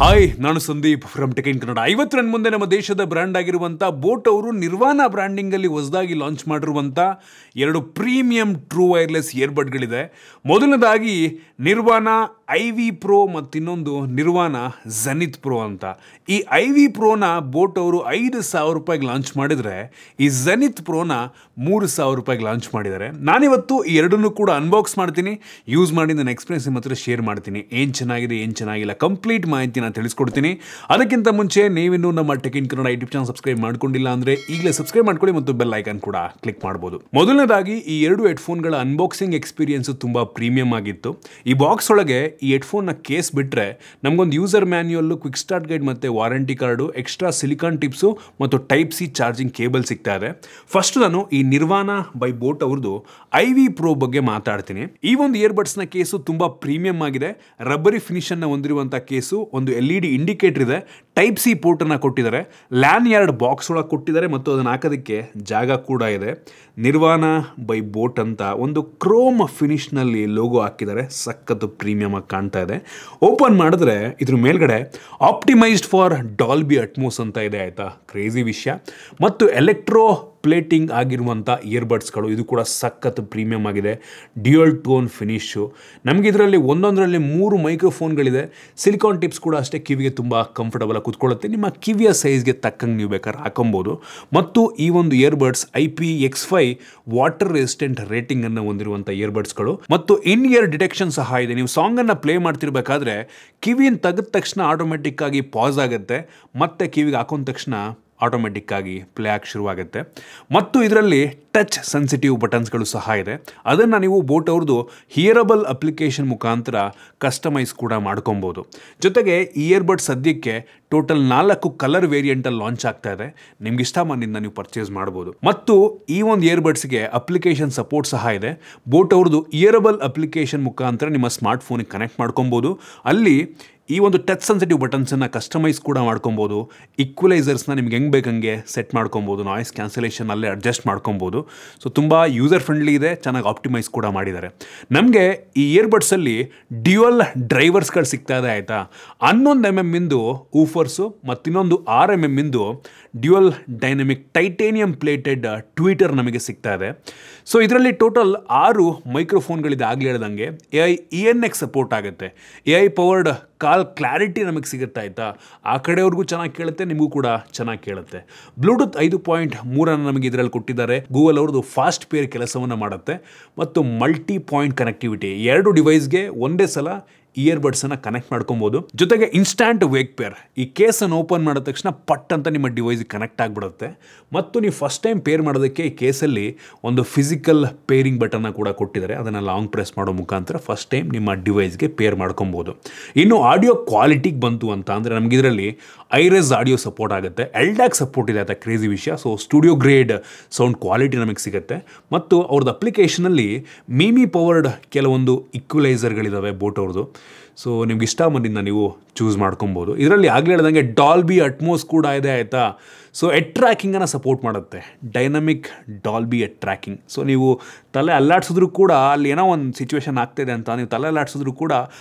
Hi, ನಾನು Sandeep from tech in Kannada. 50 run ಮುಂದೆ ನಮ್ಮ ದೇಶದ ಬ್ರ್ಯಾಂಡ್ ಆಗಿರುವಂಥ ಬೋಟ್ ಅವರು ನಿರ್ವಾಣ ಬ್ರ್ಯಾಂಡಿಂಗಲ್ಲಿ ಹೊಸದಾಗಿ ಲಾಂಚ್ ಮಾಡಿರುವಂಥ 2 ಪ್ರೀಮಿಯಂ ಟ್ರೂ ವೈರ್ಲೆಸ್ ಇಯರ್ಬಡ್ಗಳಿದೆ. ಮೊದಲನೇದಾಗಿ ನಿರ್ವಾಣ IV Pro ಮತ್ತು ಇನ್ನೊಂದು ನಿರ್ವಾಣ ಝೆನಿತ್ ಪ್ರೋ ಅಂತ. ಈ IV Proನ ಬೋಟ್ ಅವರು 5,000 ರೂಪಾಯಿಗೆ ಲಾಂಚ್ ಮಾಡಿದರೆ, ಈ ಝೆನಿತ್ ಪ್ರೋನ 3,000 ರೂಪಾಯಿಗೆ ಲಾಂಚ್ ಮಾಡಿದ್ದಾರೆ. ನಾನಿವತ್ತು ಈ ಎರಡನ್ನೂ ಕೂಡ ಅನ್ಬಾಕ್ಸ್ ಮಾಡ್ತೀನಿ, ಯೂಸ್ ಮಾಡಿ ನನ್ನ ಎಕ್ಸ್ಪೀರಿಯನ್ಸ್ ನಿಮ್ಮ ಹತ್ರ ಶೇರ್ ಮಾಡ್ತೀನಿ. ಏನು ಚೆನ್ನಾಗಿದೆ, ಏನು ಚೆನ್ನಾಗಿಲ್ಲ, ಕಂಪ್ಲೀಟ್ ಮಾಹಿತಿ ನಾನು ತಿಳಿಸ್ಕೊಡ್ತೀನಿ. ಅದಕ್ಕಿಂತ ಮುಂಚೆ ನೀವಿನ್ನೂ ನಮ್ಮ tech in Kannada YouTube channel subscribe ಮಾಡ್ಕೊಂಡಿಲ್ಲ ಅಂದರೆ ಈಗಲೇ ಸಬ್ಸ್ಕ್ರೈಬ್ ಮಾಡ್ಕೊಳ್ಳಿ ಮತ್ತು ಬೆಲ್ ಐಕಾನ್ ಕೂಡ ಕ್ಲಿಕ್ ಮಾಡ್ಬೋದು. ಮೊದಲನೇದಾಗಿ ಈ 2 ಹೆಡ್ಫೋನ್ಗಳ ಅನ್ಬಾಕ್ಸಿಂಗ್ ಎಕ್ಸ್ಪೀರಿಯನ್ಸ್ ತುಂಬ ಪ್ರೀಮಿಯಂ ಆಗಿತ್ತು. ಈ ಬಾಕ್ಸ್ ಒಳಗೆ ಈ ಹೆಡ್ಫೋನ್ನ ಕೇಸ್ ಬಿಟ್ಟರೆ ನಮಗೊಂದು ಯೂಸರ್ ಮ್ಯಾನ್ಯುಯಲ್ಲು, ಕ್ವಿಕ್ ಸ್ಟಾರ್ಟ್ ಗೈಡ್ ಮತ್ತು warranty card, extra silicon tips ಮತ್ತು ಟೈಪ್ ಸಿ ಚಾರ್ಜಿಂಗ್ ಕೇಬಲ್ ಸಿಗ್ತಾ ಇದೆ. ಫಸ್ಟ್ ನಾನು ಈ ನಿರ್ವಾಣ ಬೈ ಬೋಟ್ ಅವ್ರದ್ದು IV Pro ಬಗ್ಗೆ ಮಾತಾಡ್ತೀನಿ. ಈ ಒಂದು ಇಯರ್ಬಡ್ಸ್ನ ಕೇಸು ತುಂಬ ಪ್ರೀಮಿಯಂ ಆಗಿದೆ. ರಬ್ಬರಿ ಫಿನಿಷನ್ನು ಹೊಂದಿರುವಂಥ ಕೇಸು, ಒಂದು LED ಇಂಡಿಕೇಟರ್ ಇದೆ, ಟೈಪ್ ಸಿ ಪೋರ್ಟನ್ನು ಕೊಟ್ಟಿದ್ದಾರೆ, ಲ್ಯಾನ್ ಯಾರ್ಡ್ ಬಾಕ್ಸ್ ಒಳಗೆ ಕೊಟ್ಟಿದ್ದಾರೆ ಮತ್ತು ಅದನ್ನು ಹಾಕೋದಕ್ಕೆ ಜಾಗ ಕೂಡ ಇದೆ. ನಿರ್ವಾಣ ಬೈ ಬೋಟ್ ಅಂತ ಒಂದು ಕ್ರೋಮ್ ಫಿನಿಷ್ನಲ್ಲಿ ಲೋಗೋ ಹಾಕಿದ್ದಾರೆ, ಸಖತ್ತು ಪ್ರೀಮಿಯಮ್ ಆಗಿ ಕಾಣ್ತಾ ಇದೆ. ಓಪನ್ ಮಾಡಿದ್ರೆ ಇದ್ರ ಮೇಲ್ಗಡೆ ಆಪ್ಟಿಮೈಸ್ಡ್ ಫಾರ್ ಡಾಲ್ಬಿ ಅಟ್ಮೋಸ್ ಅಂತ ಇದೆ, ಆಯಿತಾ, ಕ್ರೇಜಿ ವಿಷಯ. ಮತ್ತು ಎಲೆಕ್ಟ್ರೋ ಪ್ಲೇಟಿಂಗ್ ಆಗಿರುವಂಥ ಇಯರ್ಬಡ್ಸ್ಗಳು, ಇದು ಕೂಡ ಸಖತ್ ಪ್ರೀಮಿಯಮ್ ಆಗಿದೆ. Dual tone finish. ನಮಗೆ ಇದರಲ್ಲಿ ಒಂದೊಂದರಲ್ಲಿ 3 ಮೈಕ್ರೋಫೋನ್ಗಳಿದೆ. ಸಿಲಿಕಾನ್ ಟಿಪ್ಸ್ ಕೂಡ ಅಷ್ಟೇ ಕಿವಿಗೆ ತುಂಬ ಕಂಫರ್ಟಬಲ್ ಆಗಿ ಕೂತ್ಕೊಳ್ಳುತ್ತೆ. ನಿಮ್ಮ ಕಿವಿಯ ಸೈಜ್ಗೆ ತಕ್ಕಂಗೆ ನೀವು ಬೇಕಾದ್ರೆ ಹಾಕೊಬೋದು. ಮತ್ತು ಈ ಒಂದು ಇಯರ್ಬಡ್ಸ್ IPX5 ವಾಟರ್ ರೆಸಿಸ್ಟೆಂಟ್ ರೇಟಿಂಗನ್ನು ಹೊಂದಿರುವಂಥ ಇಯರ್ಬಡ್ಸ್ಗಳು ಮತ್ತು ಇನ್ ಇಯರ್ ಡಿಟೆಕ್ಷನ್ ಸಹ ಇದೆ. ನೀವು ಸಾಂಗನ್ನು ಪ್ಲೇ ಮಾಡ್ತಿರ್ಬೇಕಾದ್ರೆ ಕಿವಿಯನ್ನು ತೆಗೆದ ತಕ್ಷಣ ಆಟೋಮೆಟಿಕ್ ಆಗಿ ಪಾಸ್ ಆಗುತ್ತೆ, ಮತ್ತೆ ಕಿವಿಗೆ ಹಾಕೊಂಡ ತಕ್ಷಣ ಆಟೋಮೆಟಿಕ್ ಆಗಿ ಪ್ಲೇ ಆಗಿ ಶುರುವಾಗುತ್ತೆ. ಮತ್ತು ಇದರಲ್ಲಿ ಟಚ್ ಸೆನ್ಸಿಟಿವ್ ಬಟನ್ಸ್ಗಳು ಸಹ ಇದೆ. ಅದನ್ನು ನೀವು ಬೋಟ್ ಅವ್ರದ್ದು ಹಿಯರಬಲ್ ಅಪ್ಲಿಕೇಶನ್ ಮುಖಾಂತರ ಕಸ್ಟಮೈಸ್ ಕೂಡ ಮಾಡ್ಕೊಬೋದು. ಜೊತೆಗೆ ಈ ಇಯರ್ಬಡ್ ಸದ್ಯಕ್ಕೆ ಟೋಟಲ್ 4 ಕಲರ್ ವೇರಿಯಂಟಲ್ಲಿ ಲಾಂಚ್ ಆಗ್ತಾ ಇದೆ. ನಿಮ್ಗೆ ಇಷ್ಟ ಬಂದಿಂದ ನೀವು ಪರ್ಚೇಸ್ ಮಾಡ್ಬೋದು. ಮತ್ತು ಈ ಒಂದು ಇಯರ್ಬಡ್ಸ್ಗೆ ಅಪ್ಲಿಕೇಶನ್ ಸಪೋರ್ಟ್ ಸಹ ಇದೆ. ಬೋಟ್ ಅವ್ರದ್ದು ಇಯರಬಲ್ ಅಪ್ಲಿಕೇಶನ್ ಮುಖಾಂತರ ನಿಮ್ಮ ಸ್ಮಾರ್ಟ್ ಫೋನಿಗೆ ಕನೆಕ್ಟ್ ಮಾಡ್ಕೊಬೋದು. ಅಲ್ಲಿ ಈ ಒಂದು ಟಚ್ ಸೆನ್ಸಿಟಿವ್ ಬಟನ್ಸನ್ನು ಕಸ್ಟಮೈಸ್ ಕೂಡ ಮಾಡ್ಕೊಬೋದು. ಈಕ್ವಲೈಸರ್ಸ್ನ ನಿಮ್ಗೆ ಹೆಂಗೆ ಬೇಕಂಗೆ ಸೆಟ್ ಮಾಡ್ಕೊಬೋದು. ನಾಯ್ಸ್ ಕ್ಯಾನ್ಸಲೇಷನ್ ಅಲ್ಲೇ ಅಡ್ಜಸ್ಟ್ ಮಾಡ್ಕೊಬೋದು. ಸೊ ತುಂಬ ಯೂಸರ್ ಫ್ರೆಂಡ್ಲಿ ಇದೆ, ಚೆನ್ನಾಗಿ ಆಪ್ಟಿಮೈಸ್ ಕೂಡ ಮಾಡಿದ್ದಾರೆ. ನಮಗೆ ಈ ಇಯರ್ಬಡ್ಸಲ್ಲಿ ಡ್ಯುಯಲ್ ಡ್ರೈವರ್ಸ್ಗಳು ಸಿಗ್ತಾ ಇದೆ, ಆಯಿತಾ. 11 mm ಇಂದು ಊಫರ್ಸು ಮತ್ತು ಇನ್ನೊಂದು 6 mm ಇಂದು dual dynamic titanium plated tweeter ನಮಗೆ ಸಿಗ್ತಾ ಇದೆ. ಸೊ ಇದರಲ್ಲಿ ಟೋಟಲ್ 6 ಮೈಕ್ರೋಫೋನ್ಗಳಿದೆ. ಆಗಲೇ ಹೇಳ್ದಂಗೆ AI ENX ಸಪೋರ್ಟ್ ಆಗುತ್ತೆ. AI ಪವರ್ಡ್ ಕಾಲ್ ಕ್ಲಾರಿಟಿ ನಮಗೆ ಸಿಗುತ್ತೆ, ಆಯಿತಾ. ಆ ಕಡೆಯವ್ರಿಗೂ ಚೆನ್ನಾಗಿ ಕೇಳುತ್ತೆ, ನಿಮಗೂ ಕೂಡ ಚೆನ್ನಾಗಿ ಕೇಳುತ್ತೆ. ಬ್ಲೂಟೂತ್ 5.3 ನಮಗೆ ಇದರಲ್ಲಿ ಕೊಟ್ಟಿದ್ದಾರೆ. ಗೂಗಲ್ ಅವ್ರದ್ದು ಫಾಸ್ಟ್ ಪೇರ್ ಕೆಲಸವನ್ನು ಮಾಡುತ್ತೆ. ಮತ್ತು ಮಲ್ಟಿ ಪಾಯಿಂಟ್ ಕನೆಕ್ಟಿವಿಟಿ, 2 ಡಿವೈಸ್ಗೆ ಒಂದೇ ಸಲ ಇಯರ್ಬಡ್ಸನ್ನು ಕನೆಕ್ಟ್ ಮಾಡ್ಕೊಬೋದು. ಜೊತೆಗೆ ಇನ್ಸ್ಟ್ಯಾಂಟ್ ವೇಕ್ ಪೇರ್. ಈ ಕೇಸನ್ನು ಓಪನ್ ಮಾಡಿದ ತಕ್ಷಣ ಪಟ್ ಅಂತ ನಿಮ್ಮ ಡಿವೈಸ್ಗೆ ಕನೆಕ್ಟ್ ಆಗಿಬಿಡುತ್ತೆ. ಮತ್ತು ನೀವು ಫಸ್ಟ್ ಟೈಮ್ ಪೇರ್ ಮಾಡೋದಕ್ಕೆ ಈ ಕೇಸಲ್ಲಿ ಒಂದು ಫಿಸಿಕಲ್ ಪೇರಿಂಗ್ ಬಟನ್ನ ಕೂಡ ಕೊಟ್ಟಿದ್ದಾರೆ. ಅದನ್ನು ಲಾಂಗ್ ಪ್ರೆಸ್ ಮಾಡೋ ಮುಖಾಂತರ ಫಸ್ಟ್ ಟೈಮ್ ನಿಮ್ಮ ಡಿವೈಸ್ಗೆ ಪೇರ್ ಮಾಡ್ಕೊಬೋದು. ಇನ್ನು ಆಡಿಯೋ ಕ್ವಾಲಿಟಿಗೆ ಬಂತು ಅಂತ ಅಂದರೆ ನಮಗೆ ಇದರಲ್ಲಿ ಐರೆಸ್ ಆಡಿಯೋ ಸಪೋರ್ಟ್ ಆಗುತ್ತೆ, LDAC ಸಪೋರ್ಟ್ ಇದೆ, ಅಂತ ಕ್ರೇಜಿ ವಿಷಯ. So studio grade sound quality ನಮಗೆ ಸಿಗುತ್ತೆ. ಮತ್ತು ಅವ್ರದ್ದು ಅಪ್ಲಿಕೇಶನಲ್ಲಿ ಮೀಮಿ ಪವರ್ಡ್ ಕೆಲವೊಂದು ಈಕ್ವಲೈಸರ್ಗಳಿದ್ದಾವೆ ಬೋಟ್ ಅವ್ರದ್ದು. ಸೊ ನಿಮ್ಗೆ ಇಷ್ಟ ಬಂದಿದ್ದ ನೀವು ಚೂಸ್ ಮಾಡ್ಕೊಬೋದು. ಇದರಲ್ಲಿ ಆಗಲೇ ಹೇಳ್ದಂಗೆ ಡಾಲ್ಬಿ ಅಟ್ಮೋಸ್ ಕೂಡ ಇದೆ, ಆಯಿತಾ. ಸೊ ಹೆಡ್ ಟ್ರ್ಯಾಕಿಂಗನ್ನು ಸಪೋರ್ಟ್ ಮಾಡುತ್ತೆ, dynamic Dolby head tracking. So ನೀವು ತಲೆ ಅಲ್ಲಾಡ್ಸಿದ್ರು ಕೂಡ ಅಲ್ಲಿ ಏನೋ ಒಂದು ಸಿಚುವೇಶನ್ ಆಗ್ತಾಯಿದೆ ಅಂತ ನೀವು ತಲೆ ಅಲ್ಲಾಡ್ಸಿದ್ರು ಕೂಡ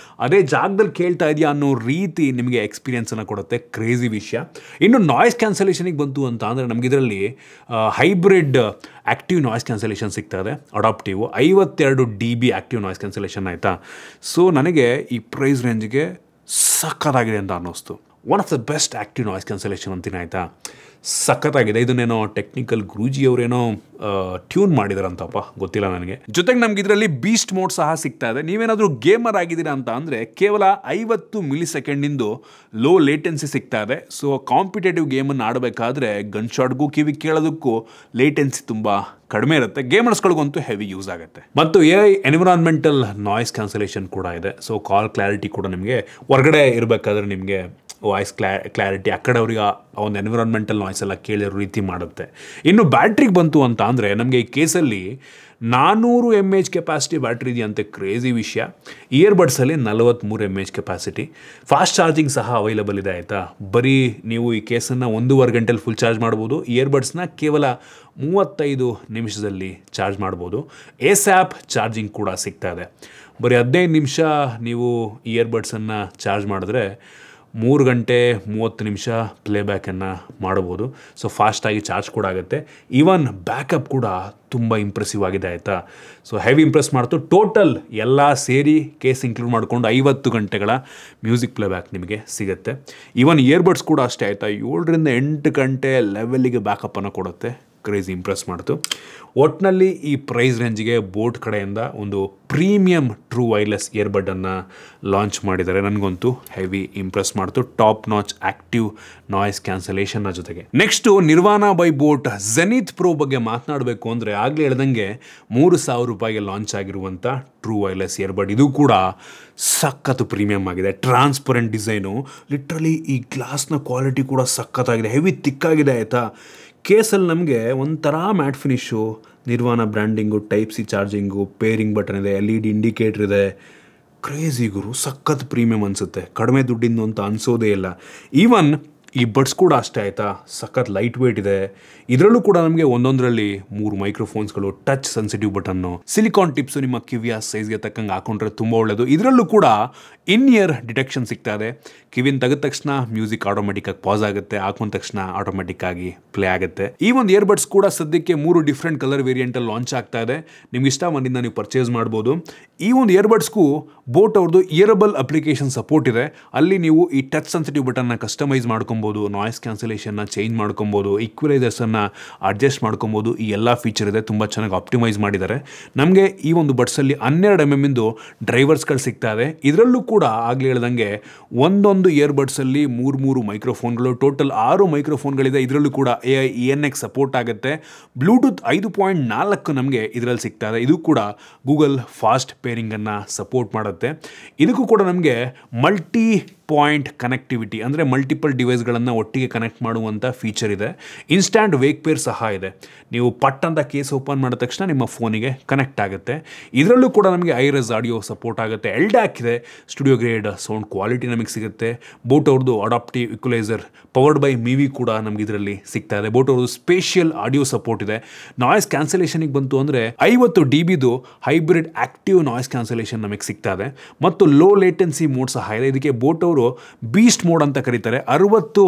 ಅದೇ ಜಾಗದಲ್ಲಿ ಕೇಳ್ತಾ ಇದೆಯಾ ಅನ್ನೋ ರೀತಿ ನಿಮಗೆ ಎಕ್ಸ್ಪೀರಿಯನ್ಸನ್ನು ಕೊಡುತ್ತೆ, ಕ್ರೇಜಿ ವಿಷಯ. ಇನ್ನು ನಾಯ್ಸ್ ಕ್ಯಾನ್ಸಲೇಷನಿಗೆ ಬಂತು ಅಂತ ಅಂದರೆ ನಮಗೆ ಇದರಲ್ಲಿ ಹೈಬ್ರಿಡ್ ಆ್ಯಕ್ಟಿವ್ ನಾಯ್ಸ್ ಕ್ಯಾನ್ಸಲೇಷನ್ ಸಿಗ್ತಾ ಇದೆ. Adaptive 52 dB active noise cancellation, ಆಯಿತಾ. ಸೊ ನನಗೆ ಈ ಪ್ರೈಸ್ ರೇಂಜ್ಗೆ ಸಖತ್ತಾಗಿದೆ ಅಂತ ಅನ್ನಿಸ್ತು. One of the best active noise cancellation ಅಂತೀನಿ, ಆಯಿತಾ. ಸಖತ್ತಾಗಿದೆ. ಇದನ್ನೇನೋ ಟೆಕ್ನಿಕಲ್ ಗುರೂಜಿ ಅವರೇನೋ ಟ್ಯೂನ್ ಮಾಡಿದಾರಂತಪ್ಪ, ಗೊತ್ತಿಲ್ಲ ನನಗೆ. ಜೊತೆಗೆ ನಮ್ಗೆ ಇದರಲ್ಲಿ ಬೀಸ್ಟ್ ಮೋಡ್ ಸಹ ಸಿಗ್ತಾ ಇದೆ. ನೀವೇನಾದರೂ ಗೇಮರ್ ಆಗಿದ್ದೀರಾ ಅಂತ ಅಂದರೆ ಕೇವಲ 50 ಮಿಲಿಸೆಕೆಂಡಿಂದು ಲೋ ಲೇಟೆನ್ಸಿ ಸಿಗ್ತಾ ಇದೆ. ಸೊ ಕಾಂಪಿಟೇಟಿವ್ ಗೇಮನ್ನು ಆಡಬೇಕಾದ್ರೆ ಗನ್ ಶಾಟ್ಗೂ ಕಿವಿ ಕೇಳೋದಕ್ಕೂ ಲೇಟೆನ್ಸಿ ತುಂಬ ಕಡಿಮೆ ಇರುತ್ತೆ. ಗೇಮರ್ಸ್ಗಳಿಗಂತೂ ಹೆವಿ ಯೂಸ್ ಆಗುತ್ತೆ. ಮತ್ತು AI ಎನ್ವಿರಾನ್ಮೆಂಟಲ್ ನಾಯ್ಸ್ ಕ್ಯಾನ್ಸಲೇಷನ್ ಕೂಡ ಇದೆ. ಸೊ ಕಾಲ್ ಕ್ಲಾರಿಟಿ ಕೂಡ ನಿಮಗೆ ಹೊರಗಡೆ ಇರಬೇಕಾದ್ರೆ ನಿಮಗೆ ವಾಯ್ಸ್ ಕ್ಲಾರಿಟಿ ಆ ಕಡೆ ಅವ್ರಿಗೆ ಆ ಒಂದು ಎನ್ವಿರಾನ್ಮೆಂಟಲ್ ನಾಯ್ಸ್ ಎಲ್ಲ ಕೇಳಿರೋ ರೀತಿ ಮಾಡುತ್ತೆ. ಇನ್ನು ಬ್ಯಾಟ್ರಿಗೆ ಬಂತು ಅಂತ ಅಂದರೆ ನಮಗೆ ಈ ಕೇಸಲ್ಲಿ 400 mAh ಕೆಪಾಸಿಟಿ ಬ್ಯಾಟ್ರಿ ಇದೆಯಂತೆ, ಕ್ರೇಜಿ ವಿಷಯ. ಇಯರ್ಬಡ್ಸಲ್ಲಿ 43 mAh ಕೆಪಾಸಿಟಿ. ಫಾಸ್ಟ್ ಚಾರ್ಜಿಂಗ್ ಸಹ ಅವೈಲಬಲ್ ಇದೆ, ಆಯಿತಾ. ಬರೀ ನೀವು ಈ ಕೇಸನ್ನು 1.5 ಗಂಟೆಲಿ ಫುಲ್ ಚಾರ್ಜ್ ಮಾಡ್ಬೋದು. ಇಯರ್ಬಡ್ಸ್ನ ಕೇವಲ 35 ನಿಮಿಷದಲ್ಲಿ ಚಾರ್ಜ್ ಮಾಡ್ಬೋದು. ASAP ಚಾರ್ಜಿಂಗ್ ಕೂಡ ಸಿಗ್ತಾ ಇದೆ. ಬರೀ 15 ನಿಮಿಷ ನೀವು ಇಯರ್ಬಡ್ಸನ್ನು ಚಾರ್ಜ್ ಮಾಡಿದ್ರೆ 3 ಗಂಟೆ 30 ನಿಮಿಷ ಪ್ಲೇಬ್ಯಾಕನ್ನು ಮಾಡ್ಬೋದು. ಸೊ ಫಾಸ್ಟಾಗಿ ಚಾರ್ಜ್ ಕೂಡ ಆಗುತ್ತೆ. ಈವನ್ ಬ್ಯಾಕಪ್ ಕೂಡ ತುಂಬ ಇಂಪ್ರೆಸಿವ್ ಆಗಿದೆ ಆಯಿತಾ. ಸೊ ಹೆವಿ ಇಂಪ್ರೆಸ್ ಮಾಡ್ತು. ಟೋಟಲ್ ಎಲ್ಲ ಸೇರಿ ಕೇಸ್ ಇನ್ಕ್ಲೂಡ್ ಮಾಡಿಕೊಂಡು 50 ಗಂಟೆಗಳ ಮ್ಯೂಸಿಕ್ ಪ್ಲೇಬ್ಯಾಕ್ ನಿಮಗೆ ಸಿಗುತ್ತೆ. ಈವನ್ ಇಯರ್ಬಡ್ಸ್ ಕೂಡ ಅಷ್ಟೇ ಆಯಿತಾ, 7 ರಿಂದ 8 ಗಂಟೆ ಲೆವೆಲ್ಲಿಗೆ ಬ್ಯಾಕಪ್ಪನ್ನು ಕೊಡುತ್ತೆ. ಕ್ರೇಜಿ ಇಂಪ್ರೆಸ್ ಮಾಡ್ತು. ಒಟ್ಟಿನಲ್ಲಿ ಈ ಪ್ರೈಸ್ ರೇಂಜಿಗೆ ಬೋಟ್ ಕಡೆಯಿಂದ ಒಂದು ಪ್ರೀಮಿಯಂ ಟ್ರೂ ವೈರ್ಲೆಸ್ ಇಯರ್ಬಡ್ಡನ್ನು ಲಾಂಚ್ ಮಾಡಿದ್ದಾರೆ. ನನಗಂತೂ ಹೆವಿ ಇಂಪ್ರೆಸ್ ಮಾಡ್ತು. ಟಾಪ್ ನಾಚ್ ಆಕ್ಟಿವ್ ನಾಯ್ಸ್ ಕ್ಯಾನ್ಸಲೇಷನ್ನ ಜೊತೆಗೆ. Next Nirvana by Boat Zenith pro ಬಗ್ಗೆ ಮಾತನಾಡಬೇಕು ಅಂದರೆ ಆಗಲೇ ಹೇಳ್ದಂಗೆ $3,000 ಲಾಂಚ್ ಆಗಿರುವಂಥ ಟ್ರೂ ವೈರ್ಲೆಸ್ ಇಯರ್ಬಡ್. ಇದು ಕೂಡ ಸಖತ್ತು ಪ್ರೀಮಿಯಮ್ ಆಗಿದೆ. ಟ್ರಾನ್ಸ್ಪರೆಂಟ್ ಡಿಸೈನು, ಲಿಟ್ರಲಿ ಈ ಗ್ಲಾಸ್ನ ಕ್ವಾಲಿಟಿ ಕೂಡ ಸಖತ್ತಾಗಿದೆ. ಹೆವಿ ತಿಕ್ಕಾಗಿದೆ ಆಯಿತಾ. ಕೇಸಲ್ಲಿ ನಮಗೆ ಒಂಥರ matte finish, Nirvana branding, type C charging, pairing button ಇದೆ, LED ಇಂಡಿಕೇಟ್ರ್ ಇದೆ. ಕ್ರೇಜಿ ಗುರು, ಸಖತ್ ಪ್ರೀಮಿಯಮ್ ಅನಿಸುತ್ತೆ. ಕಡಿಮೆ ದುಡ್ಡಿಂದು ಅಂತ ಅನಿಸೋದೇ ಇಲ್ಲ. ಈವನ್ ಈ ಬಡ್ಸ್ ಕೂಡ ಅಷ್ಟೇ ಆಯಿತಾ, ಸಖತ್ ಲೈಟ್ ವೇಟ್ ಇದೆ. ಇದರಲ್ಲೂ ಕೂಡ ನಮಗೆ ಒಂದೊಂದರಲ್ಲಿ 3 ಮೈಕ್ರೋಫೋನ್ಸ್ಗಳು, touch sensitive button, silicone tips ನಿಮ್ಮ ಕಿವಿಯ ಸೈಜ್ಗೆ ತಕ್ಕಂಗೆ ಹಾಕೊಂಡ್ರೆ ತುಂಬ ಒಳ್ಳೆಯದು. ಇದರಲ್ಲೂ ಕೂಡ ಇನ್ ಇಯರ್ ಡಿಟೆಕ್ಷನ್ ಸಿಗ್ತಾ ಇದೆ. ಕಿವಿನ ತೆಗೆದ ತಕ್ಷಣ ಮ್ಯೂಸಿಕ್ ಆಟೋಮೆಟಿಕ್ಕಾಗಿ ಪಾಸ್ ಆಗುತ್ತೆ, ಹಾಕೊಂಡ ತಕ್ಷಣ ಆಟೋಮೆಟಿಕ್ಕಾಗಿ ಪ್ಲೇ ಆಗುತ್ತೆ. ಈ ಒಂದು ಇಯರ್ಬಡ್ಸ್ ಕೂಡ ಸದ್ಯಕ್ಕೆ 3 ಡಿಫ್ರೆಂಟ್ ಕಲರ್ ವೇರಿಯಂಟಲ್ಲಿ ಲಾಂಚ್ ಆಗ್ತಾ ಇದೆ. ನಿಮ್ಗೆ ಇಷ್ಟ ಬಂದಿದ್ದ ನೀವು ಪರ್ಚೇಸ್ ಮಾಡ್ಬೋದು. ಈ ಒಂದು ಇಯರ್ಬಡ್ಸ್ಗೂ ಬೋಟ್ ಅವ್ರದ್ದು ಇಯರಬಲ್ ಅಪ್ಲಿಕೇಶನ್ ಸಪೋರ್ಟ್ ಇದೆ. ಅಲ್ಲಿ ನೀವು ಈ ಟಚ್ ಸೆನ್ಸಿಟಿವ್ ಬಟನ್ನ ಕಸ್ಟಮೈಸ್ ಮಾಡ್ಕೊಬೋದು, ನಾಯ್ಸ್ ಕ್ಯಾನ್ಸಲೇಷನ್ನ ಚೇಂಜ್ ಮಾಡ್ಕೊಬೋದು, ಈಕ್ವಲೈಸರ್ಸನ್ನು ಅಡ್ಜಸ್ಟ್ ಮಾಡ್ಕೊಬೋದು. ಈ ಎಲ್ಲ ಫೀಚರ್ ಇದೆ. ತುಂಬ ಚೆನ್ನಾಗಿ ಆಪ್ಟಿಮೈಸ್ ಮಾಡಿದ್ದಾರೆ. ನಮಗೆ ಈ ಒಂದು ಬಡ್ಸಲ್ಲಿ 12 mm ಡ್ರೈವರ್ಸ್ಗಳು ಸಿಗ್ತಾ ಇದೆ. ಇದರಲ್ಲೂ ಕೂಡ ಆಗಲೇ ಹೇಳ್ದಂಗೆ ಒಂದೊಂದು ಇಯರ್ಬಡ್ಸಲ್ಲಿ 3 ಮೈಕ್ರೋಫೋನ್ಗಳು, ಟೋಟಲ್ 6 ಮೈಕ್ರೋಫೋನ್ಗಳಿದೆ. ಇದರಲ್ಲೂ ಕೂಡ AI ENX ಸಪೋರ್ಟ್ ಆಗುತ್ತೆ. ಬ್ಲೂಟೂತ್ 5.4 ನಮಗೆ ಇದರಲ್ಲಿ ಸಿಗ್ತಾ ಇದೆ. ಇದು ಕೂಡ ಗೂಗಲ್ ಫಾಸ್ಟ್ ಪೇರಿಂಗನ್ನು ಸಪೋರ್ಟ್ ಮಾಡುತ್ತೆ. ಇದಕ್ಕೂ ಕೂಡ ನಮಗೆ ಮಲ್ಟಿ ಪಾಯಿಂಟ್ ಕನೆಕ್ಟಿವಿಟಿ ಅಂದರೆ ಮಲ್ಟಿಪಲ್ ಡಿವೈಸ್ಗಳನ್ನು ಒಟ್ಟಿಗೆ ಕನೆಕ್ಟ್ ಮಾಡುವಂಥ ಫೀಚರ್ ಇದೆ. ಇನ್ಸ್ಟ್ಯಾಂಟ್ ವೇಕ್ ಪೇರ್ ಸಹ ಇದೆ. ನೀವು ಪಟ್ ಅಂತ ಕೇಸ್ ಓಪನ್ ಮಾಡಿದ ತಕ್ಷಣ ನಿಮ್ಮ ಫೋನಿಗೆ ಕನೆಕ್ಟ್ ಆಗುತ್ತೆ. ಇದರಲ್ಲೂ ಕೂಡ ನಮಗೆ ಐರಸ್ ಆಡಿಯೋ ಸಪೋರ್ಟ್ ಆಗುತ್ತೆ. LDAC ಇದೆ. ಸ್ಟುಡಿಯೋ ಗ್ರೇಡ್ ಸೌಂಡ್ ಕ್ವಾಲಿಟಿ ನಮಗೆ ಸಿಗುತ್ತೆ. ಬೋಟ್ ಅವ್ರದ್ದು ಅಡಾಪ್ಟಿವ್ ಇಕ್ವಲೈಸರ್ ಪವರ್ಡ್ ಬೈ ಮಿವಿ ಕೂಡ ನಮಗೆ ಇದರಲ್ಲಿ ಸಿಗ್ತಾ ಇದೆ. ಬೋಟ್ ಅವ್ರದ್ದು ಸ್ಪೇಷಿಯಲ್ ಆಡಿಯೋ ಸಪೋರ್ಟ್ ಇದೆ. ನಾಯ್ಸ್ ಕ್ಯಾನ್ಸಲೇಷನಿಗೆ ಬಂತು ಅಂದರೆ 50 dBದು ಹೈಬ್ರಿಡ್ ಆಕ್ಟಿವ್ ನಾಯ್ಸ್ ಕ್ಯಾನ್ಸಲೇಷನ್ ನಮಗೆ ಸಿಗ್ತಾ ಇದೆ. ಮತ್ತು ಲೋ ಲೇಟೆನ್ಸಿ ಮೋಡ್ ಸಹ ಇದೆ. ಇದಕ್ಕೆ ಬೋಟ್ ಅವರು ಬೀಸ್ಟ್ ಮೋಡ್ ಅಂತ ಕರೀತಾರೆ. 60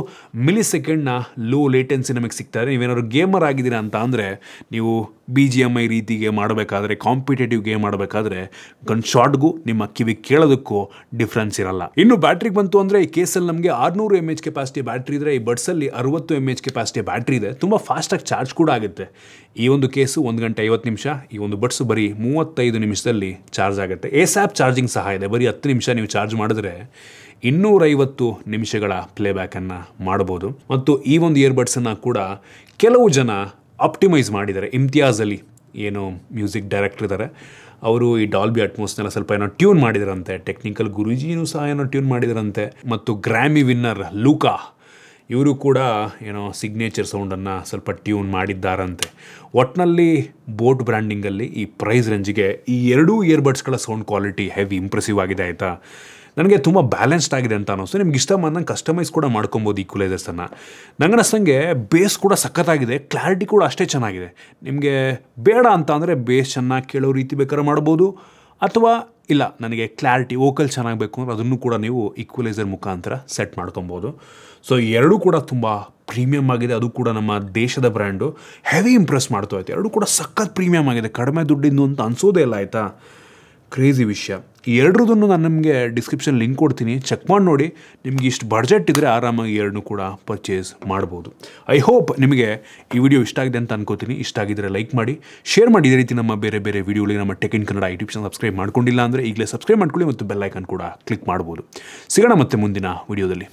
ಮಿಲಿಸೆಕೆಂಡ್ನ ಲೋ ಲೇಟೆನ್ಸಿ ನಮಗೆ ಸಿಗ್ತಾರೆ. ನೀವೇನಾದ್ರು ಗೇಮರ್ ಆಗಿದ್ದೀರಾ ಅಂತ ಅಂದರೆ ನೀವು BGMI ರೀತಿಗೆ ಮಾಡಬೇಕಾದ್ರೆ, ಕಾಂಪಿಟೇಟಿವ್ ಗೇಮ್ ಮಾಡಬೇಕಾದ್ರೆ ಗನ್ ಶಾಟ್ಗೂ ನಿಮ್ಮ ಕಿವಿ ಕೇಳೋದಕ್ಕೂ ಡಿಫ್ರೆನ್ಸ್ ಇರಲ್ಲ. ಇನ್ನು ಬ್ಯಾಟ್ರಿಗೆ ಬಂತು ಅಂದರೆ ಈ ಕೇಸಲ್ಲಿ ನಮಗೆ 600 mAh ಕೆಪಾಸಿಟಿ ಬ್ಯಾಟ್ರಿ ಇದ್ದರೆ, ಈ ಬಡ್ಸಲ್ಲಿ 60 mAh ಕೆಪಾಸಿಟಿ ಬ್ಯಾಟ್ರಿ ಇದೆ. ತುಂಬ ಫಾಸ್ಟಾಗಿ ಚಾರ್ಜ್ ಕೂಡ ಆಗುತ್ತೆ. ಈ ಒಂದು ಕೇಸು 1 ಗಂಟೆ 50 ನಿಮಿಷ, ಈ ಒಂದು ಬಡ್ಸು ಬರೀ 35 ನಿಮಿಷದಲ್ಲಿ ಚಾರ್ಜ್ ಆಗುತ್ತೆ. ASAP ಚಾರ್ಜಿಂಗ್ ಸಹ ಇದೆ. ಬರೀ 10 ನಿಮಿಷ ನೀವು ಚಾರ್ಜ್ ಮಾಡಿದ್ರೆ 250 ನಿಮಿಷಗಳ ಪ್ಲೇಬ್ಯಾಕನ್ನು ಮಾಡ್ಬೋದು. ಮತ್ತು ಈ ಒಂದು ಇಯರ್ಬಡ್ಸನ್ನು ಕೂಡ ಕೆಲವು ಜನ ಆಪ್ಟಿಮೈಸ್ ಮಾಡಿದ್ದಾರೆ. ಇಮ್ತಿಯಾಜ್ ಅಲಿ ಏನು ಮ್ಯೂಸಿಕ್ ಡೈರೆಕ್ಟರ್ ಇದ್ದಾರೆ, ಅವರು ಈ ಡಾಲ್ಬಿ ಅಟ್ಮೋಸ್ನೆಲ್ಲ ಸ್ವಲ್ಪ ಏನೋ ಟ್ಯೂನ್ ಮಾಡಿದಾರಂತೆ. ಟೆಕ್ನಿಕಲ್ ಗುರೂಜಿನೂ ಸಹ ಏನೋ ಟ್ಯೂನ್ ಮಾಡಿದಾರಂತೆ. ಮತ್ತು ಗ್ರ್ಯಾಮಿ ವಿನ್ನರ್ ಲೂಕಾ ಇವರು ಕೂಡ ಏನೋ ಸಿಗ್ನೇಚರ್ ಸೌಂಡನ್ನು ಸ್ವಲ್ಪ ಟ್ಯೂನ್ ಮಾಡಿದ್ದಾರಂತೆ. ಒಟ್ಟಿನಲ್ಲಿ ಬೋಟ್ ಬ್ರ್ಯಾಂಡಿಂಗಲ್ಲಿ ಈ ಪ್ರೈಸ್ ರೇಂಜಿಗೆ ಈ 2 ಇಯರ್ಬಡ್ಸ್ಗಳ ಸೌಂಡ್ ಕ್ವಾಲಿಟಿ ಹೆವಿ ಇಂಪ್ರೆಸಿವ್ ಆಗಿದೆ ಆಯಿತಾ. ನನಗೆ ತುಂಬ ಬ್ಯಾಲೆನ್ಸ್ಡ್ ಆಗಿದೆ ಅಂತ ಅನ್ನಿಸ್ತು. ನಿಮ್ಗೆ ಇಷ್ಟ ಬಂದಂಗೆ ಕಸ್ಟಮೈಸ್ ಕೂಡ ಮಾಡ್ಕೊಬೋದು ಈಕ್ವಲೈಸರ್ಸನ್ನು. ನಂಗೆ ಅನ್ನಿಸ್ತಂಗೆ ಬೇಸ್ ಕೂಡ ಸಖತ್ತಾಗಿದೆ, ಕ್ಲಾರಿಟಿ ಕೂಡ ಅಷ್ಟೇ ಚೆನ್ನಾಗಿದೆ. ನಿಮಗೆ ಬೇಡ ಅಂತ ಅಂದರೆ ಬೇಸ್ ಚೆನ್ನಾಗಿ ಕೇಳೋ ರೀತಿ ಬೇಕಾದ್ರೆ ಮಾಡ್ಬೋದು, ಅಥವಾ ಇಲ್ಲ ನನಗೆ ಕ್ಲಾರಿಟಿ ವೋಕಲ್ ಚೆನ್ನಾಗಿ ಬೇಕು ಅಂದರೆ ಅದನ್ನು ಕೂಡ ನೀವು ಈಕ್ವಲೈಸರ್ ಮುಖಾಂತರ ಸೆಟ್ ಮಾಡ್ಕೊಬೋದು. ಸೊ ಎರಡೂ ಕೂಡ ತುಂಬ ಪ್ರೀಮಿಯಮ್ ಆಗಿದೆ. ಅದು ಕೂಡ ನಮ್ಮ ದೇಶದ ಬ್ರ್ಯಾಂಡು. ಹೆವಿ ಇಂಪ್ರೆಸ್ ಮಾಡ್ತಾ ಐತೆ. ಎರಡೂ ಕೂಡ ಸಖತ್ ಪ್ರೀಮಿಯಮ್ ಆಗಿದೆ. ಕಡಿಮೆ ದುಡ್ಡಿಂದು ಅಂತ ಅನಿಸೋದೇ ಇಲ್ಲ ಆಯಿತಾ. ಕ್ರೇಜಿ ವಿಷಯ. ಈ ಎರಡರದನ್ನು ನಾನು ನಿಮಗೆ ಡಿಸ್ಕ್ರಿಪ್ಷನ್ ಲಿಂಕ್ ಕೊಡ್ತೀನಿ, ಚೆಕ್ ಮಾಡಿ ನೋಡಿ. ನಿಮ್ಗೆ ಇಷ್ಟು ಬಡ್ಜೆಟ್ ಇದ್ದರೆ ಆರಾಮಾಗಿ ಎರಡನ್ನೂ ಕೂಡ ಪರ್ಚೇಸ್ ಮಾಡ್ಬೋದು. ಐ ಹೋಪ್ ನಿಮಗೆ ಈ ವಿಡಿಯೋ ಇಷ್ಟ ಆಗಿದೆ ಅಂತ ಅನ್ಕೋತೀನಿ. ಇಷ್ಟ ಆಗಿದ್ದರೆ ಲೈಕ್ ಮಾಡಿ, ಶೇರ್ ಮಾಡಿ. ಇದೇ ರೀತಿ ನಮ್ಮ ಬೇರೆ ಬೇರೆ ವಿಡಿಯೋಗಳಿಗೆ ನಮ್ಮ tech in Kannada YouTube channel subscribe ಮಾಡ್ಕೊಂಡಿಲ್ಲ ಅಂದರೆ ಈಗಲೇ ಸಬ್ಸ್ಕ್ರೈಬ್ ಮಾಡ್ಕೊಳ್ಳಿ ಮತ್ತು ಬೆಲ್ ಐಕನ್ ಕೂಡ ಕ್ಲಿಕ್ ಮಾಡ್ಬೋದು. ಸಿಗೋಣ ಮತ್ತೆ ಮುಂದಿನ ವಿಡಿಯೋದಲ್ಲಿ.